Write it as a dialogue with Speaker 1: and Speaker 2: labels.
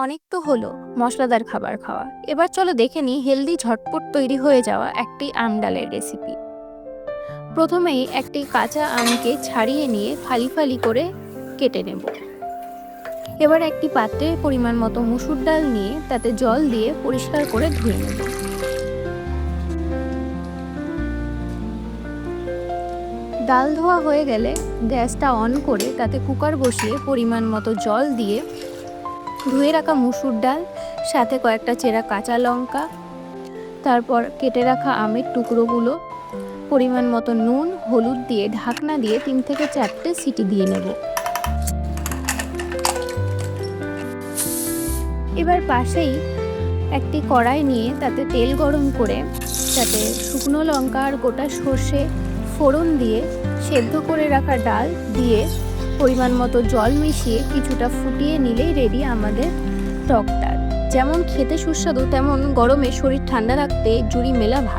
Speaker 1: অনেক তো হলো মশলাদার খাবার খাওয়া। এবার চলো দেখে নিই হেলদি ঝটপট তৈরি হয়ে যাওয়া একটি আম ডালের রেসিপি। প্রথমেই একটি কাঁচা আমকে ছাড়িয়ে নিয়ে ফালি ফালি করে কেটে নেব। এবার একটি পাত্রে পরিমাণ মতো মসুর ডাল নিয়ে তাতে জল দিয়ে পরিষ্কার করে ধুয়ে নেব। ডাল ধোয়া হয়ে গেলে গ্যাসটা অন করে তাতে কুকার বসিয়ে পরিমাণ মতো জল দিয়ে ধুয়ে রাখা মুসুর ডাল, সাথে কয়েকটা চেরা কাঁচা লঙ্কা, তারপর কেটে রাখা আমের টুকরোগুলো, পরিমাণ মতো নুন হলুদ দিয়ে ঢাকনা দিয়ে 3 থেকে 4টে সিটি দিয়ে নেব। এবার পাশেই একটি কড়াই নিয়ে তাতে তেল গরম করে তাতে শুকনো লঙ্কা আর গোটা সর্ষে ফোড়ন দিয়ে সেদ্ধ করে রাখা ডাল দিয়ে পরিমাণ মতো জল মিশিয়ে কিছুটা ফুটিয়ে নিলেই রেডি আমাদের টক ডাল। যেমন খেতে সুস্বাদু তেমন গরমে শরীর ঠান্ডা রাখতে জুড়ি মেলা ভাত।